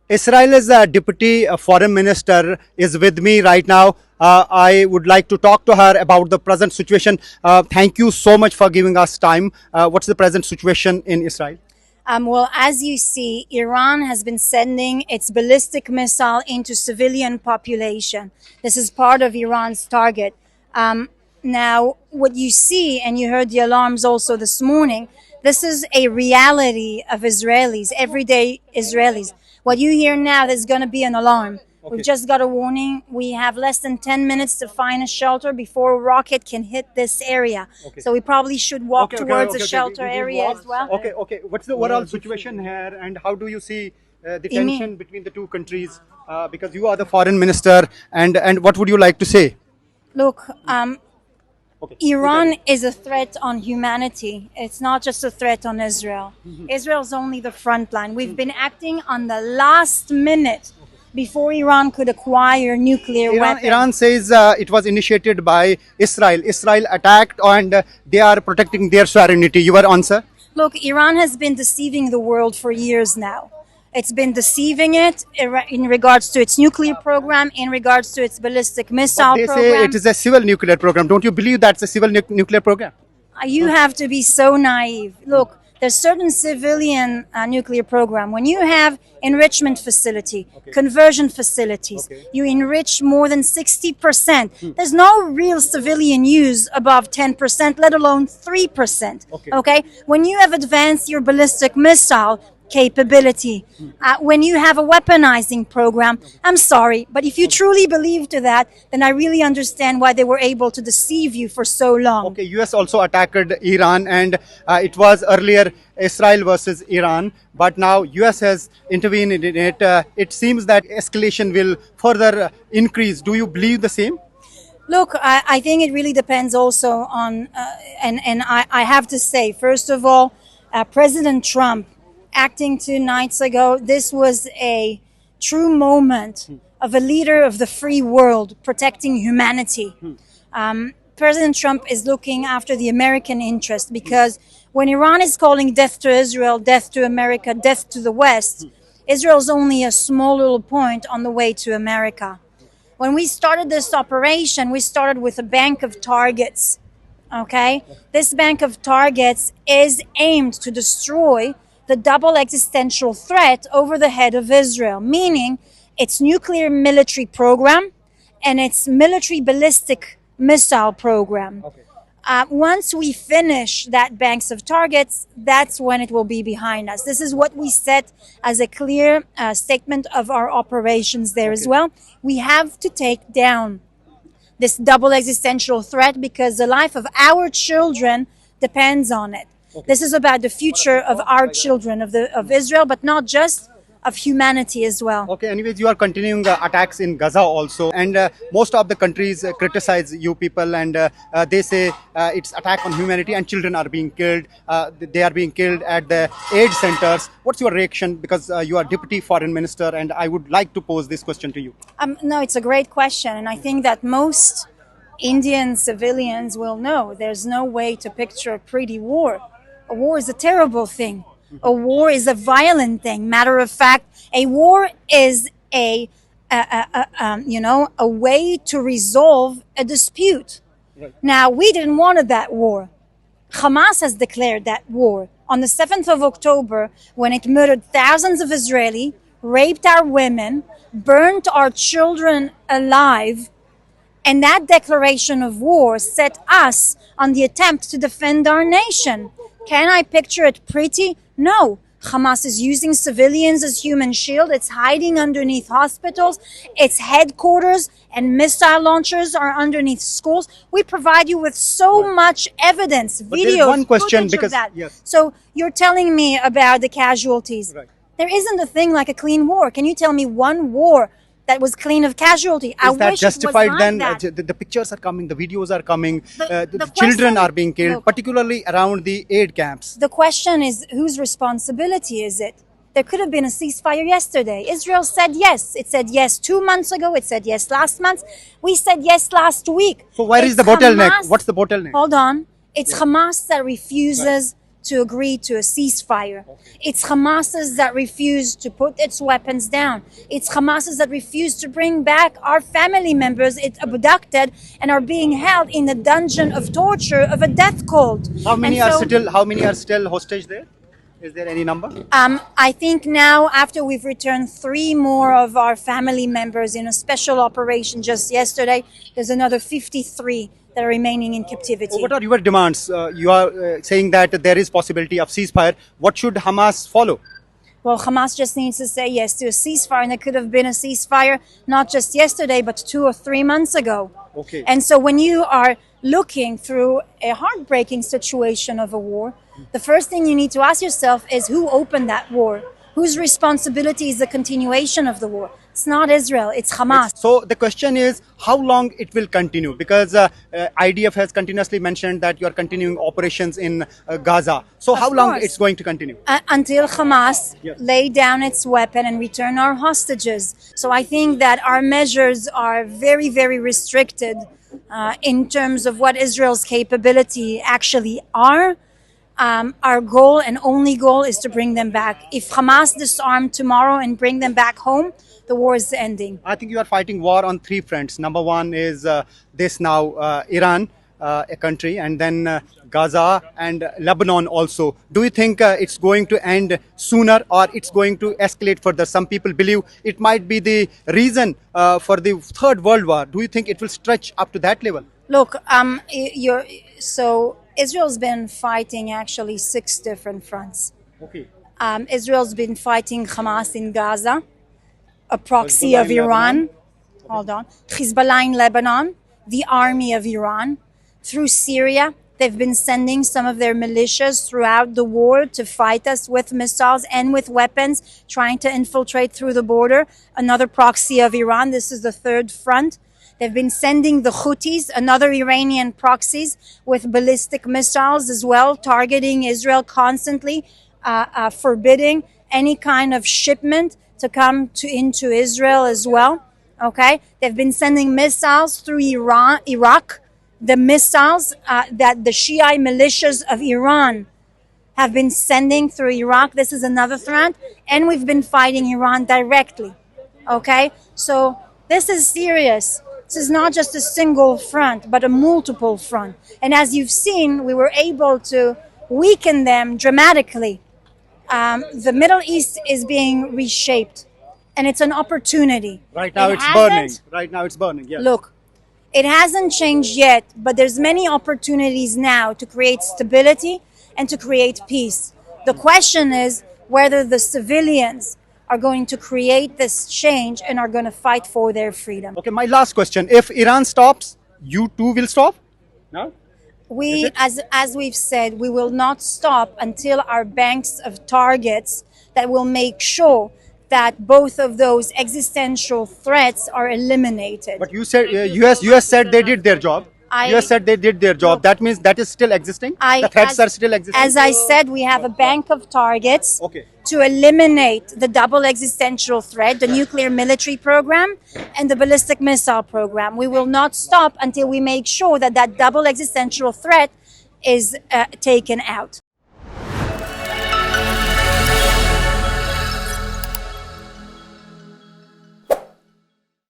Israel's deputy foreign minister is with me right now. I would like to talk to her about the present situation. Thank you so much for giving us time. What's the present situation in Israel? Well, as you see, Iran has been sending its ballistic missile into civilian population. This is part of Iran's target. Now, what you see, and you heard the alarms also this morning, this is a reality of Israelis, everyday Israelis. What you hear now, there's going to be an alarm. Okay. We've just got a warning. We have less than 10 minutes to find a shelter before a rocket can hit this area. Okay. So we probably should walk towards a shelter area as well. Okay. What's the overall situation here, and how do you see the tension between the two countries? Because you are the foreign minister, and what would you like to say? Look, Iran is a threat on humanity. It's not just a threat on Israel. Israel's only the front line. We've been acting on the last minute before Iran could acquire nuclear weapons. Iran says it was initiated by Israel. Israel attacked and they are protecting their sovereignty. Your answer? Look, Iran has been deceiving the world for years now. It's been deceiving it in regards to its nuclear program, in regards to its ballistic missile They program. say it is a civil nuclear program. Don't you believe that's a civil nuclear program? You have to be so naive. Look, there's certain civilian nuclear program. When you have enrichment facility, conversion facilities, you enrich more than 60%. There's no real civilian use above 10%, let alone 3%. Okay? When you have advanced your ballistic missile capability, when you have a weaponizing program, I'm sorry, but if you truly believe to that, then I really understand why they were able to deceive you for so long. Okay, US also attacked Iran, and it was earlier Israel versus Iran, but now US has intervened in it. It seems that escalation will further increase. Do you believe the same? Look, I think it really depends also on, and I have to say, first of all, President Trump acting 2 nights ago, this was a true moment of a leader of the free world protecting humanity. President Trump is looking after the American interest, because when Iran is calling death to Israel, death to America, death to the West, Israel's only a small little point on the way to America. When we started this operation, we started with a bank of targets. Okay? This bank of targets is aimed to destroy the double existential threat over the head of Israel, meaning its nuclear military program and its military ballistic missile program. Once we finish that banks of targets, that's when it will be behind us. This is what we set as a clear statement of our operations there as well. We have to take down this double existential threat because the life of our children depends on it. This is about the future of our children, of Israel, but not just of humanity as well. Okay, anyways, you are continuing attacks in Gaza also, and most of the countries criticize you people, and they say it's attack on humanity and children are being killed. They are being killed at the aid centers. What's your reaction? Because you are deputy foreign minister, and I would like to pose this question to you. No, it's a great question, and I think that most Indian civilians will know there's no way to picture a pretty war. A war is a terrible thing. A war is a violent thing. Matter of fact, a war is a way to resolve a dispute. Now, we didn't want that war. Hamas has declared that war on the 7th of October, when it murdered thousands of Israelis, raped our women, burnt our children alive, and that declaration of war set us on the attempt to defend our nation. Can I picture it pretty? No. Hamas is using civilians as human shield. It's hiding underneath hospitals. Its headquarters and missile launchers are underneath schools. We provide you with so much evidence, videos, one question, footage because of that. yes. So you're telling me about the casualties. Right. There isn't a thing like a clean war. Can you tell me one war that was clean of casualty? Is that wish justified it was then? like that. The pictures are coming, the videos are coming, the children question- are being killed, Look. particularly around the aid camps. The question is, whose responsibility is it? There could have been a ceasefire yesterday. Israel said yes. It said yes 2 months ago. It said yes last month. We said yes last week. So where is It's the bottleneck? Hamas- What's the bottleneck? Hold on. It's Hamas that refuses to agree to a ceasefire. It's Hamas's that refuse to put its weapons down. It's Hamas's that refuse to bring back our family members it's abducted and are being held in the dungeon of torture of a death cult. How many And are so, still? How many are still hostage there? Is there any number? I think now, after we've returned 3 more of our family members in a special operation just yesterday, there's another 53 that are remaining in captivity. What are your demands? You are saying that there is possibility of ceasefire. What should Hamas follow? Well, Hamas just needs to say yes to a ceasefire, and it could have been a ceasefire not just yesterday, but 2 or 3 months ago. Okay. And so when you are looking through a heartbreaking situation of a war, the first thing you need to ask yourself is who opened that war? Whose responsibility is the continuation of the war? It's not Israel, it's Hamas. So the question is how long it will continue, because IDF has continuously mentioned that you are continuing operations in Gaza. So how long course. it's going to continue? Until Hamas Yes. lay down its weapon and return our hostages. So I think that our measures are very, very restricted in terms of what Israel's capability actually are. Our goal and only goal is to bring them back. If Hamas disarm tomorrow and bring them back home, the war is ending. I think you are fighting war on 3 fronts. Number one is Iran, a country, and then Gaza and Lebanon also. Do you think it's going to end sooner or it's going to escalate further? Some people believe it might be the reason for the Third World War. Do you think it will stretch up to that level? Look, so Israel's been fighting actually 6 different fronts. Okay. Israel's been fighting Hamas in Gaza, a proxy Hezbollah of in Iran. Lebanon. Hold on. Hezbollah in Lebanon, the army of Iran. Through Syria, they've been sending some of their militias throughout the war to fight us with missiles and with weapons, trying to infiltrate through the border. Another proxy of Iran. This is the 3rd front. They've been sending the Houthis, another Iranian proxies, with ballistic missiles as well, targeting Israel constantly, forbidding any kind of shipment to come into Israel as well. Okay, they've been sending missiles through Iraq. The missiles that the Shia militias of Iran have been sending through Iraq. This is another threat, and we've been fighting Iran directly. Okay, so this is serious. This is not just a single front, but a multiple front. And as you've seen, we were able to weaken them dramatically. The Middle East is being reshaped, and it's an opportunity. Right now It it's burning. hasn't- Right now it's burning. Yes. Look, it hasn't changed yet, but there's many opportunities now to create stability and to create peace. The question is whether the civilians are going to create this change and are going to fight for their freedom. Okay, my last question. If Iran stops, you too will stop? No? We, as we've said, we will not stop until our banks of targets that will make sure that both of those existential threats are eliminated. But you said US said they did their job. US said they did their job. That means that is still existing. The threats are still existing. As I said, we have a bank of targets Okay. to eliminate the double existential threat, the nuclear military program and the ballistic missile program. We will not stop until we make sure that that double existential threat is taken out.